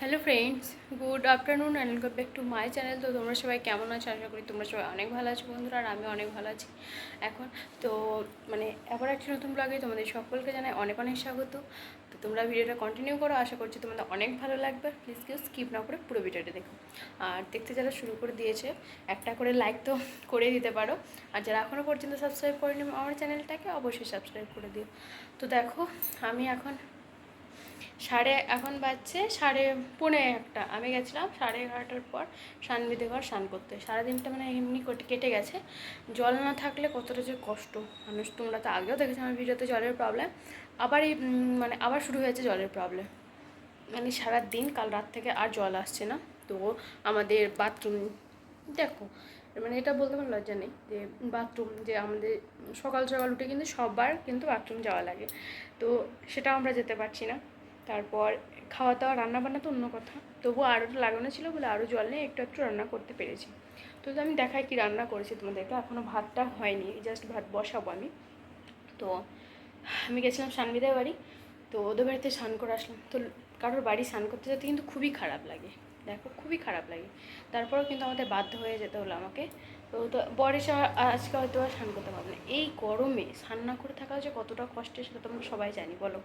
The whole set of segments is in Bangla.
Hello friends, good afternoon and welcome back to my channel. তো তোমরা সবাই কেমন আছো? আশা করি তোমরা সবাই অনেক ভালো আছো বন্ধুরা, আর আমি অনেক ভালো আছি এখন। তো আবার একটি নতুন ব্লগে তোমাদের সকলকে জানাই অনেক অনেক স্বাগত। তো তোমরা ভিডিওটা কন্টিনিউ করো, আশা করছি তোমাদের অনেক ভালো লাগবে। প্লিজ কেউ স্কিপ না করে পুরো ভিডিওটা দেখো। আর দেখতে যারা শুরু করে দিয়েছে একটা করে লাইক তো করে দিতে পারো, আর যারা এখনও পর্যন্ত সাবস্ক্রাইব করেনি আমার চ্যানেলটাকে অবশ্যই সাবস্ক্রাইব করে দিও। তো দেখো আমি এখন বাজছে 11:30। আমি গেছিলাম 11:30টার পর সানবিদেঘর স্নান করতে। সারাদিনটা এমনি কেটে গেছে। জল না থাকলে কতটা যে কষ্ট মানুষ, তোমরা তো আগেও দেখেছো আমার ভিডিওতে জলের প্রবলেম। আবার আবার শুরু হয়েছে জলের প্রবলেম। সারাদিন কাল রাত থেকে আর জল আসছে না। তো আমাদের বাথরুম দেখো, এটা বলতে আমার লজ্জা নেই যে বাথরুম যে আমাদের সকাল সকাল উঠে কিন্তু সবার কিন্তু বাথরুম যাওয়া লাগে, তো সেটা আমরা যেতে পারছি না। তারপর খাওয়া দাওয়া রান্নাবান্না তো অন্য কথা, তবুও আরোটা লাগানো ছিল বলে আরও জল নিয়ে একটু একটু রান্না করতে পেরেছি। তো আমি দেখাই কি রান্না করেছি তোমাদেরকে। এখনও ভাতটা হয়নি, জাস্ট ভাত বসাবো আমি। তো আমি গেছিলাম সানবিদের বাড়ি, তো ওদের বাড়িতে স্নান করে আসলাম। তো কারোর বাড়ি স্নান করতে যেতে কিন্তু খুবই খারাপ লাগে, দেখো খুবই খারাপ লাগে। তারপরেও কিন্তু আমাদের বাধ্য হয়ে যেতে হলো আমাকে। তো বর এসে আজকে হয়তো আর স্নান করতে পারবো না। এই গরমে স্নান না করে থাকা যে কতটা কষ্টের সেটা তোমরা সবাই জানি, বলো।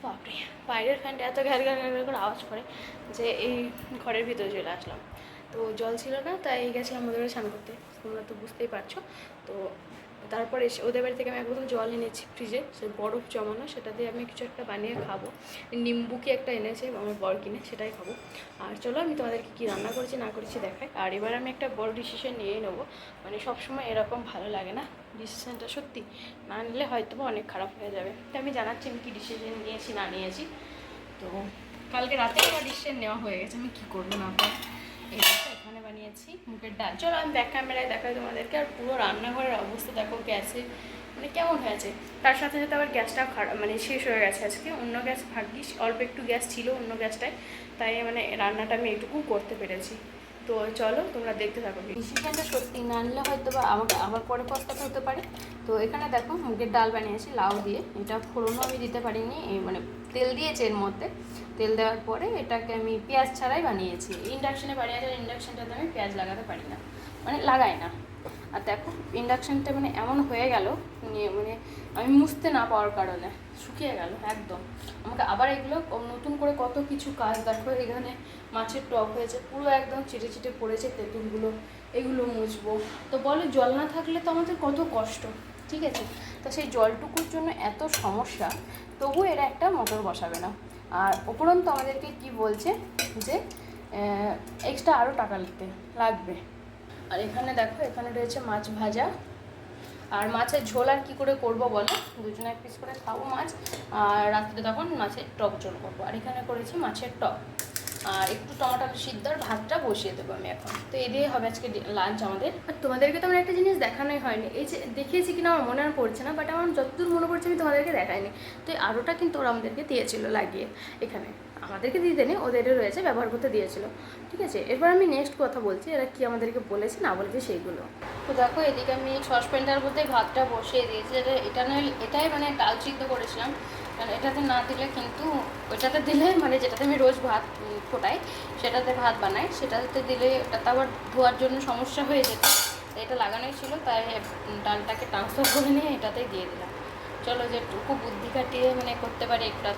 বাপরে, বাইরের ফ্যানটা এত ঘ্যার ঘ্যার ঘ্যার করে আওয়াজ করে যে এই ঘরের ভিতরে চলে আসলাম। তো জল ছিল না, তাই গেছিলাম ওদের বাড়ি স্নান করতে, তোমরা তো বুঝতেই পারছো। তো তারপরে এসে ওদের বাড়ি থেকে আমি এক বোতল জল এনেছি ফ্রিজে, সে বরফ জমানো, সেটা দিয়ে আমি কিছু একটা বানিয়ে খাবো। নিম্বু কি একটা এনেছে আমার বর কিনে, সেটাই খাবো। আর চলো আমি তোমাদেরকে কী রান্না করেছি না করেছি দেখাই। আর এবার আমি একটা বড় ডিসিশন নিয়েই নেবো, সবসময় এরকম ভালো লাগে না ডিসিশানটা, সত্যি না নিলে হয়তো অনেক খারাপ হয়ে যাবে। তো আমি জানাচ্ছি আমি কী ডিসিশন নিয়েছি না নিয়েছি। তো কালকে রাতে আমার ডিসিশন নেওয়া হয়ে গেছে আমি কী করবো না করবো। এখানে বানিয়েছি মুগের ডাল। চলো আমি ব্যাক ক্যামেরায় দেখাই তোমাদেরকে। আর পুরো রান্নাঘরের অবস্থা দেখো, গ্যাসে কেমন হয়েছে। তার সাথে সাথে আবার গ্যাসটা খারাপ, শেষ হয়ে গেছে আজকে। অন্য গ্যাস ভাগ্যিস অল্প একটু গ্যাস ছিল অন্য গ্যাসটায়, তাই রান্নাটা আমি এইটুকু করতে পেরেছি। তো চলো তোমরা দেখতে থাকো। ডিসিশনটা সত্যি না নিলে হয়তো বা আমাকে আবার পরে পস্তাতে হতে পারে। তো এখানে দেখো মুগের ডাল বানিয়েছি লাউ দিয়ে। এটা ফোড়নও আমি দিতে পারিনি, তেল দিয়েছি এর মধ্যে। তেল দেওয়ার পরে এটাকে আমি পেঁয়াজ ছাড়াই বানিয়েছি। ইন্ডাকশানে বানিয়েছি, ইন্ডাকশানটাতে আমি পেঁয়াজ লাগাতে পারি না, লাগাই না। আর দেখো ইন্ডাকশানটা এমন হয়ে গেল, আমি মুছতে না পাওয়ার কারণে শুকিয়ে গেল একদম। আমাকে আবার এগুলো নতুন করে কত কিছু কাজ, দেখো এখানে মাছের টক হয়েছে, পুরো একদম চিটে চিটে পড়েছে তেঁতুলগুলো, এগুলো মুছবো। তো বলে জল না থাকলে তো আমাদের কত কষ্ট, ঠিক আছে। তো সেই জলটুকুর জন্য এত সমস্যা, তবু এরা একটা মোটর বসাবে না। আর উপরন্তু আমাদেরকে কি বলছে যে এক্সট্রা আরও টাকা লাগবে। আর এখানে দেখো, এখানে রয়েছে মাছ ভাজা, আর মাছের ঝোল আর কী করে করবো বলো, দুজনে এক পিস করে খাবো মাছ, আর রাত্রে তখন মাছের টক ঝোল করবো। আর এখানে করেছি মাছের টক, আর একটু টমেটো সিদ্ধ, আর ভাতটা বসিয়ে দেবো আমি এখন। তো এই দিয়ে হবে আজকে লাঞ্চ আমাদের। আর তোমাদেরকে তো আমার একটা জিনিস দেখানোই হয়নি, এই যে দেখিয়েছি কিনা আমার মনে আর পড়ছে না, বাট আমার যতদূর মনে পড়ছে আমি তোমাদেরকে দেখাইনি। তো এই আরোটা কিন্তু ওরা আমাদেরকে দিয়েছিল লাগিয়ে, এখানে আমাদেরকে দিতে নেই, ওদেরও রয়েছে, ব্যবহার করতে দিয়েছিল, ঠিক আছে। এরপর আমি নেক্সট কথা বলছি এরা কি আমাদেরকে বলেছে না বলেছে সেইগুলো। তো দেখো এদিকে আমি সসপ্যানটার মধ্যে ভাতটা বসিয়ে দিয়েছি। এটাই ডাল সিদ্ধ করেছিলাম, কারণ এটাতে না দিলে কিন্তু ওইটাতে দিলে যেটাতে আমি রোজ ভাত ফোটাই, সেটাতে ভাত বানাই, সেটাতে দিলে ওটাতে আবার ধোয়ার জন্য সমস্যা হয়ে যেত। এটা লাগানোই ছিল, তাই ডালটাকে ট্রান্সফার করে নিয়ে এটাতেই দিয়ে দিলাম। চলো যেটুকু বুদ্ধি কাটিয়ে করতে পারি একটা।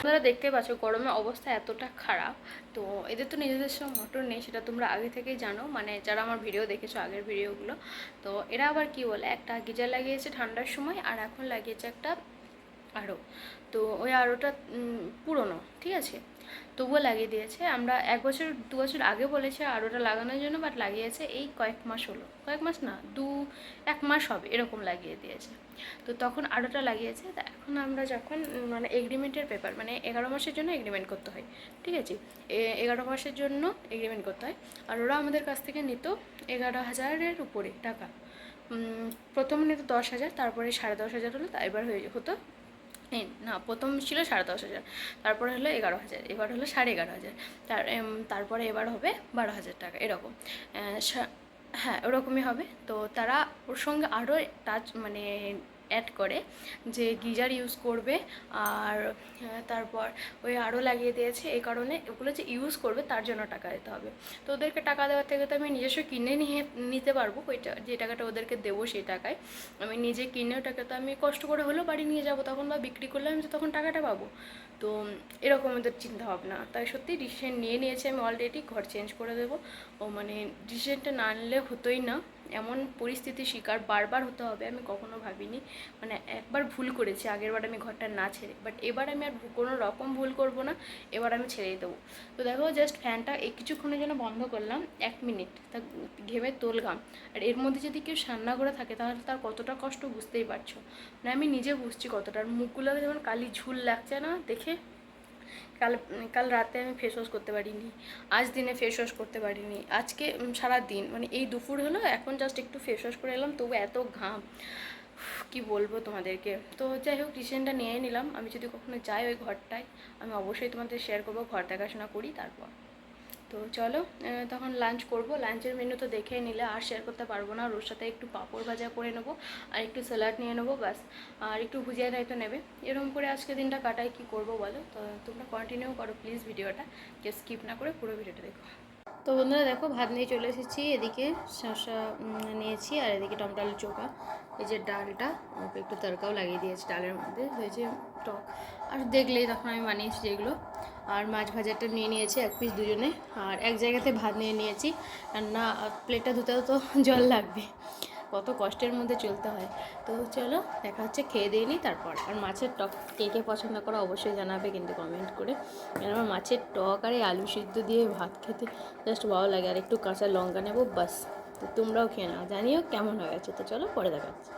তোমরা দেখতে পাচ্ছ গরমে অবস্থা এতটা খারাপ। তো এদের তো নিজস্ব মোটর নেই, সেটা তোমরা আগে থেকেই জানো, যারা আমার ভিডিও দেখেছো আগের ভিডিওগুলো। তো এরা আবার কি বলে, একটা গিজার লাগিয়েছে ঠান্ডার সময়, আর এখন লাগিয়েছে একটা আরও। তো ওই আরওটা পুরনো, ঠিক আছে, তবুও লাগিয়ে দিয়েছে। আমরা 1 বছর 2 বছর আগে বলেছে আরওটা লাগানোর জন্য, বাট লাগিয়েছে এই কয়েক মাস হলো, কয়েক মাস না 1 মাস হবে এরকম লাগিয়ে দিয়েছে। তো তখন আরওটা লাগিয়েছে। তা এখন আমরা যখন এগ্রিমেন্টের পেপার 11 মাসের জন্য এগ্রিমেন্ট করতে হয়, ঠিক আছে, 11 মাসের জন্য এগ্রিমেন্ট করতে হয়। আর ওরা আমাদের কাছ থেকে নিত 11,000-এর উপরে টাকা। প্রথমে নিত 10,000, তারপরে 10,500 হলো, এবার হতো না, প্রথম ছিল 10,500, তারপরে হলো 11,000, এবার হলো 11,500, তারপরে এবার হবে 12,000 টাকা এরকম। হ্যাঁ ওরকমই হবে। তো তারা ওর সঙ্গে আরও টাচ অ্যাড করে যে গিজার ইউজ করবে, আর তারপর ওই আরও লাগিয়ে দিয়েছে। এই কারণে ওগুলো যে ইউজ করবে তার জন্য টাকা দিতে হবে। তো ওদেরকে টাকা দেওয়ার থেকে তো আমি নিজস্ব কিনে নিতে পারবো, ওইটা যে টাকাটা ওদেরকে দেবো সেই টাকায় আমি নিজে কিনে ওটাকে তো আমি কষ্ট করে হলেও বাড়ি নিয়ে যাবো তখন, বা বিক্রি করলে আমি তো তখন টাকাটা পাবো। তো এরকম আমাদের চিন্তাভাবনা। তাই সত্যি ডিসিশন নিয়ে নিয়েছি আমি অলরেডি, ঘর চেঞ্জ করে দেবো। ও মানে ডিসিশনটা না নিলে হতোই না, এমন পরিস্থিতির শিকার বারবার হতে হবে আমি কখনো ভাবিনি। মানে একবার ভুল করেছি আগেরবার আমি ঘরটা না ছেড়ে, বাট এবার আমি আর কোনো রকম ভুল করব না, এবার আমি ছেড়েই দেবো। তো দেখো জাস্ট ফ্যানটা এই কিছুক্ষণের জন্য বন্ধ করলাম, 1 মিনিট, তা ঘেমে তোলঘাম। আর এর মধ্যে যদি কেউ রান্না করে থাকে তাহলে তার কতটা কষ্ট বুঝতেই পারছো। মানে আমি নিজে বুঝছি কতটা, মুখগুলোতে যেমন কালি ঝুল লাগছে না দেখে। কাল কাল রাতে আমি ফেস ওয়াশ করতে পারিনি, আজ দিনে ফেস ওয়াশ করতে পারিনি, আজকে সারা দিন মানে এই দুপুর হলো এখন জাস্ট একটু ফেস ওয়াশ করে এলাম, তবু এত ঘাম কি বলবো তোমাদেরকে। তো যাই হোক ডিসিশনটা নিয়ে নিলাম, আমি যদি কখনো যাই ওই ঘরটায় আমি অবশ্যই তোমাদের শেয়ার করবো, ঘর দেখাশোনা করি তারপর। তো চলো তখন লাঞ্চ করব, লাঞ্চের মেনু তো দেখেই নিলে আর শেয়ার করতে পারবো না। ওর সাথে একটু পাঁপড় ভাজা করে নেবো আর একটু স্যালাড নিয়ে নেবো ব্যাস, আর একটু ভুজিয়া হয়তো নেবে। এরকম করে আজকে দিনটা কাটাই, কি করব বলো। তো তোমরা কন্টিনিউ করো প্লিজ ভিডিওটা, কেউ স্কিপ না করে পুরো ভিডিওটা দেখো। তো বন্ধুরা দেখো ভাত নিয়ে চলে এসেছি, এদিকে শসা নিয়েছি আর এদিকে টমেটো আলু চোখা, এই যে ডালটা ওকে একটু তড়কাও লাগিয়ে দিয়েছি ডালের মধ্যে, হয়েছে টক। আর দেখলেই তখন আমি বানিয়েছি যেগুলো। আর মাছ ভাজাটা নিয়ে নিয়েছি 1 পিস দুজনে, আর এক জায়গাতে ভাত নিয়ে নিয়েছি, আর না প্লেটটা ধুতেও তো জল লাগবে, কত কষ্টের মধ্যে চলতে হয়। তো চলো দেখা হচ্ছে, খেয়ে দিয়ে নিই তারপর। আর মাছের টক কে কে পছন্দ করো অবশ্যই জানাবে কিন্তু কমেন্ট করে। আমার মাছের টক আর এই আলু সিদ্ধ দিয়ে ভাত খেতে জাস্ট ভালো লাগে, আর একটু কাঁচা লঙ্কা নেবো বাস। তো তোমরাও খেয়ে নাও, জানিও কেমন হয়ে গেছে। তো চলো পরে দেখা হচ্ছে।